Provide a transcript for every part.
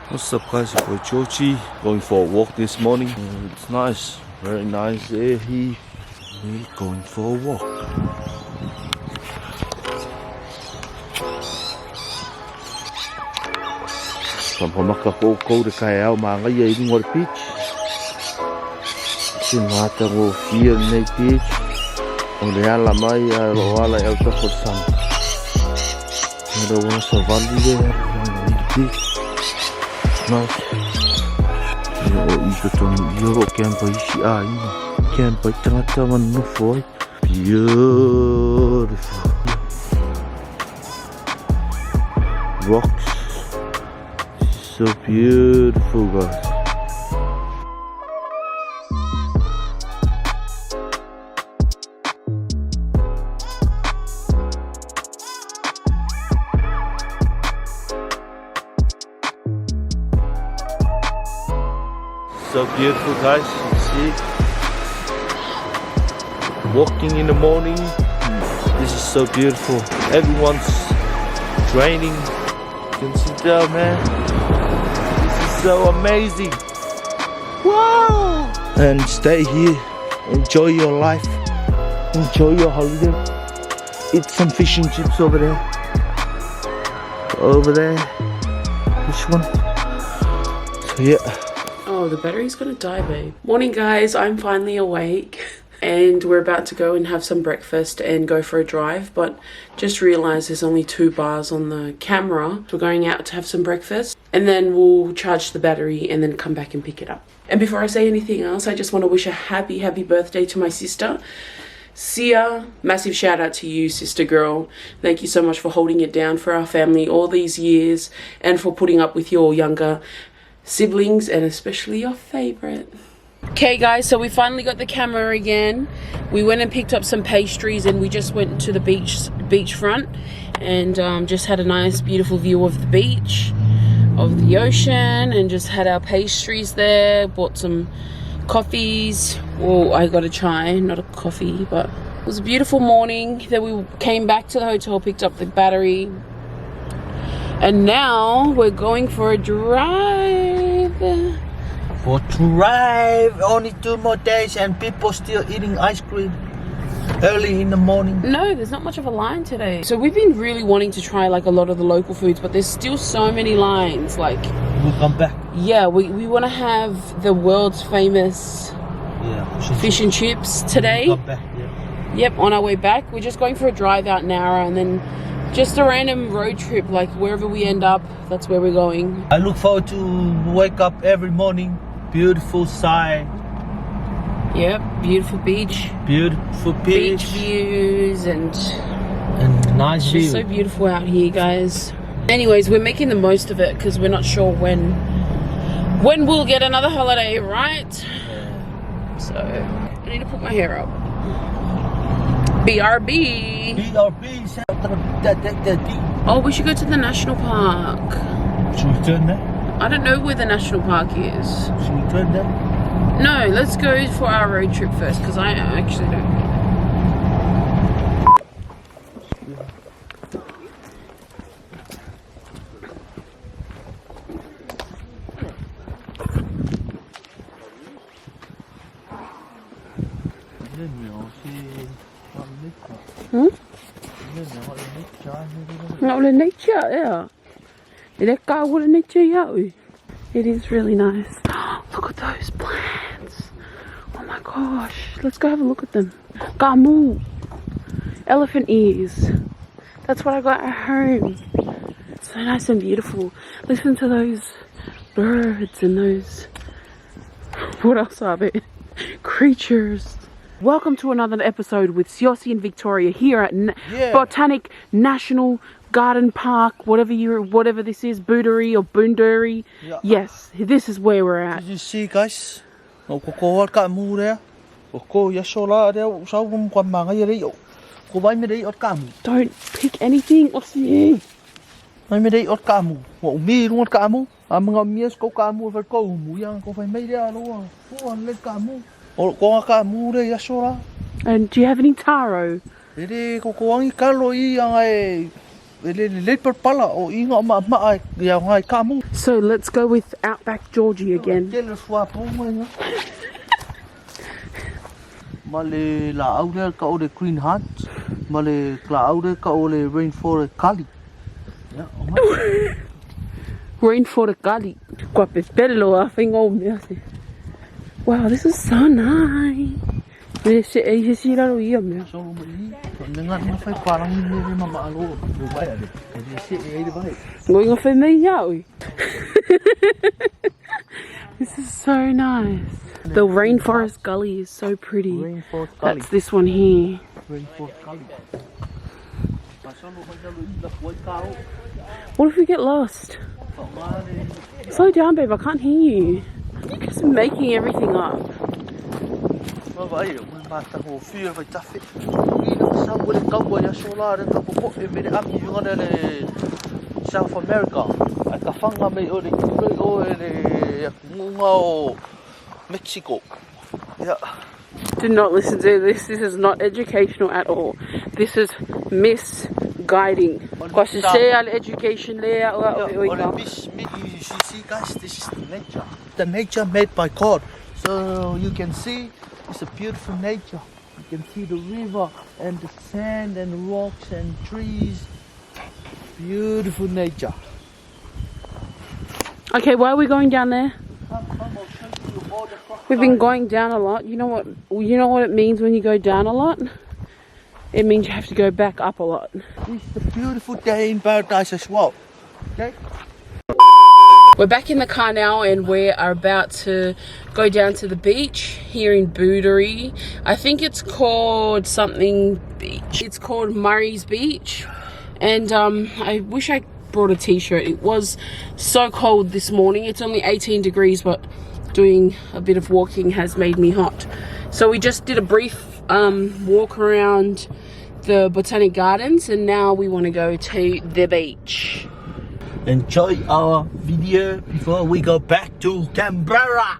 What's up guys, your boy Georgie, going for a walk this morning. It's nice, very nice day here. We're going for a walk. Pampamaka po ko de kaya mga yun ngor beach. Sinata ko feel na beach. Ang reala may wala el to for some. Pero wala sa valley there, beach. Nice. Ito tong Euro camper isi ini. Camper tengah-tengah no foi. Beautiful. Rocks. So beautiful, guys. So beautiful, guys. You see, walking in the morning. This is so beautiful. Everyone's training. You can sit down, man. This is so amazing. Wow! And stay here. Enjoy your life. Enjoy your holiday. Eat some fish and chips over there. Over there. This one. So yeah. Oh, the battery's gonna die, babe. Morning, guys. I'm finally awake and we're about to go and have some breakfast and go for a drive, but just realized there's only 2 bars on the camera. We're going out to have some breakfast and then we'll charge the battery and then come back and pick it up. And before I say anything else, I just want to wish a happy birthday to my sister Sia. Massive shout out to you, sister girl. Thank you so much for holding it down for our family all these years and for putting up with your younger siblings and especially your favorite. Okay guys, so we finally got the camera again. We went and picked up some pastries and we just went to the beachfront and just had a nice beautiful view of the beach, of the ocean, and just had our pastries there. Bought some coffees. Well, I got a chai, not a coffee, but it was a beautiful morning. Then we came back to the hotel, picked up the battery, and now we're going for a drive. Only 2 more days and people still eating ice cream early in the morning. No, there's not much of a line today. So we've been really wanting to try like a lot of the local foods, but there's still so many lines. Like, we'll come back. Yeah, we want to have the world's famous fish and chips today. We'll come back, yeah. Yep, on our way back. We're just going for a drive out Nara and then just a random road trip, like wherever we end up, that's where we're going. I look forward to wake up every morning. Beautiful sight. Yep, beautiful beach. Beautiful beach views and nice view. It's so beautiful out here, guys. Anyways, we're making the most of it because we're not sure when we'll get another holiday, right? Yeah. So I need to put my hair up. BRB. Oh, we should go to the national park. Should we turn there? I don't know where the national park is. Should we turn there? No, let's go for our road trip first because I actually don't know. Not with nature, yeah. It is really nice. Look at those plants. Oh my gosh. Let's go have a look at them. Gamu. Elephant ears. That's what I got at home. So nice and beautiful. Listen to those birds and those... What else are there? Creatures. Welcome to another episode with Siosi and Victoria here at Botanic National Garden Park, whatever this is, Boonderry or Boonderry. Yeah. Yes, this is where we're at. Did you see, guys? Don't pick anything. And do you have any taro? So let's go with Outback Georgie again. Male la aude ka ode Green Hunt, male la aude ka ode Rainforest Kali. Rainforest Gully. Wow, this is so nice. This is so nice. The Rainforest Gully is so pretty. That's this one here. What if we get lost? Slow down, babe. I can't hear you. You're just making everything up. South America. Mexico. Yeah. Do not listen to this. This is not educational at all. This is misguiding. Education there. You see, guys, this is the nature. The nature made by God. So you can see it's a beautiful nature. You can see the river and the sand and rocks and trees. Beautiful nature. Okay, why are we going down there? We've been going down a lot. You know what it means when you go down a lot? It means you have to go back up a lot. It's a beautiful day in paradise as well. Okay? We're back in the car now and we are about to go down to the beach here in Booderee. I think it's called something beach. It's called Murray's Beach. And I wish I brought a t-shirt. It was so cold this morning. It's only 18 degrees, but doing a bit of walking has made me hot. So we just did a brief walk around the Botanic Gardens and now we want to go to the beach. Enjoy our video before we go back to Canberra.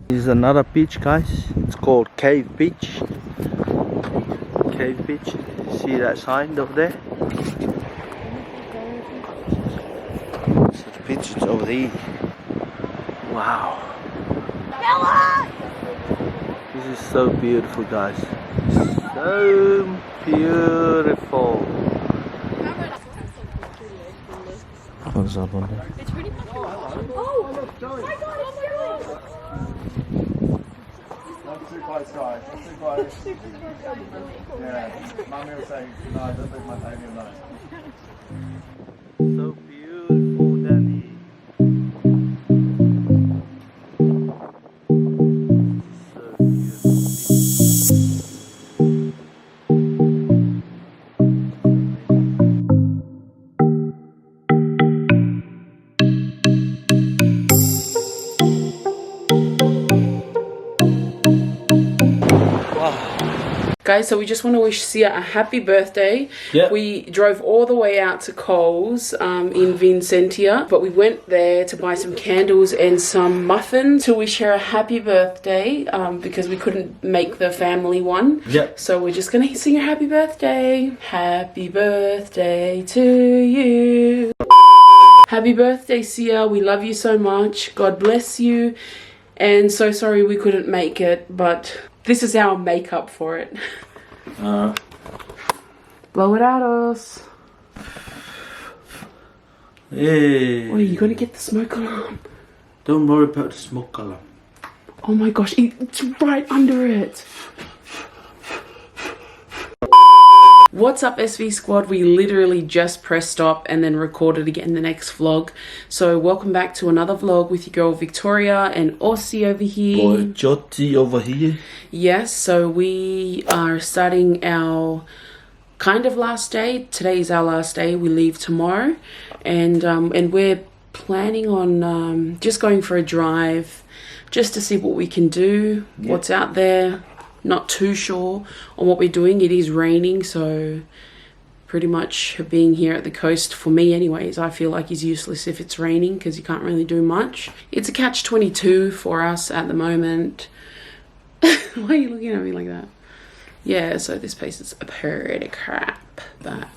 This is another beach, guys. It's called Cave Beach. Cave Beach. See that sign over there? So the beach is over there. Wow. This is so beautiful, guys. So beautiful. What's up on there? It's pretty much. Oh my god, it's yours! Not too close, guys. Not too close. Yeah, Mummy was saying, no, don't leave my baby alone. So beautiful, Danny. So beautiful. Guys, so we just want to wish Sia a happy birthday. Yep. We drove all the way out to Coles in Vincentia, but we went there to buy some candles and some muffins to wish her a happy birthday because we couldn't make the family one. Yep. So we're just going to sing her happy birthday. Happy birthday to you. Happy birthday, Sia. We love you so much. God bless you. And so sorry we couldn't make it, but this is our makeup for it. Blow it out, us. Hey. What, are you gonna get the smoke alarm? Don't worry about the smoke alarm. Oh my gosh, it's right under it. What's up, SV Squad? We literally just pressed stop and then recorded again the next vlog. So welcome back to another vlog with your girl Victoria and Aussie over here. Boy Jotty over here. Yes, so we are starting our kind of last day. Today is our last day. We leave tomorrow, and we're planning on just going for a drive, just to see what we can do, what's out there. Not too sure on what we're doing. It is raining, so pretty much being here at the coast, for me anyways, I feel like is useless if it's raining because you can't really do much. It's a catch-22 for us at the moment. Why are you looking at me like that? Yeah, so this place is a pretty crap, but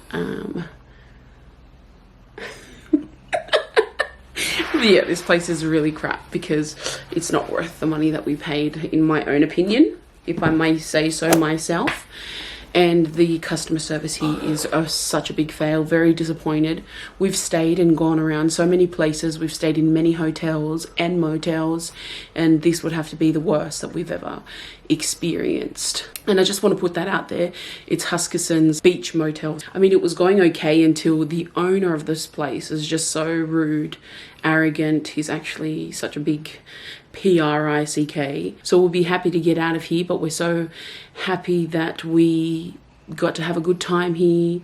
Yeah, this place is really crap because it's not worth the money that we paid, in my own opinion, if I may say so myself. And the customer service here is such a big fail. Very disappointed. We've stayed and gone around so many places. We've stayed in many hotels and motels, and this would have to be the worst that we've ever experienced. And I just want to put that out there. It's Huskisson's beach motel. I mean, it was going okay until the owner of this place is just so rude, arrogant. He's actually such a big PRICK. So we'll be happy to get out of here, but we're so happy that we got to have a good time here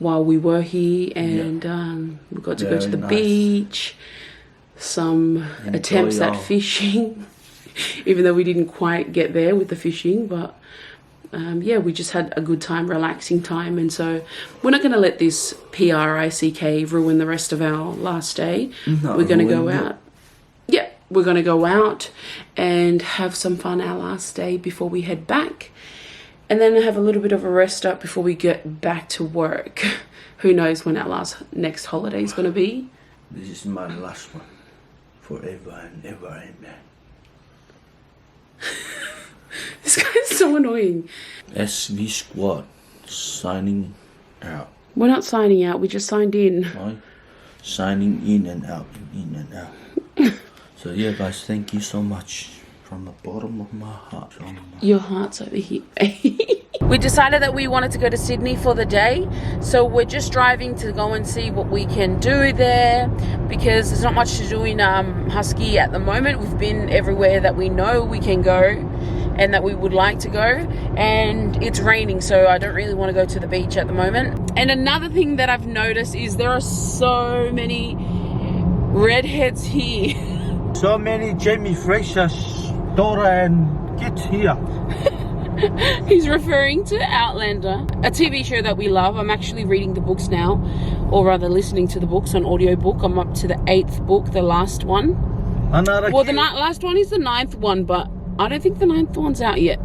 while we were here, and we got to go to the beach, some attempts at fishing, even though we didn't quite get there with the fishing, but yeah, we just had a good time, relaxing time. And so we're not going to let this PRICK ruin the rest of our last day. We're going to go out. Yeah, we're going to go out and have some fun our last day before we head back, and then have a little bit of a rest up before we get back to work. Who knows when our next holiday is going to be. This is my last one, forever and ever, amen. This guy's so annoying. SVSQUAD signing out. We're not signing out, we just signed in. Right? Signing in and out, in and out. So yeah, guys, thank you so much from the bottom of my heart. Your heart's over here. We decided that we wanted to go to Sydney for the day, so we're just driving to go and see what we can do there, because there's not much to do in Husky at the moment. We've been everywhere that we know we can go and that we would like to go, and it's raining, so I don't really want to go to the beach at the moment. And another thing that I've noticed is there are so many redheads here. So many Jamie Fraser's daughter and kids here. He's referring to Outlander, a TV show that we love. I'm actually reading the books now, or rather listening to the books on audiobook. I'm up to the 8th book, the last one. Well, the last one is the 9th one, but I don't think the 9th one's out yet.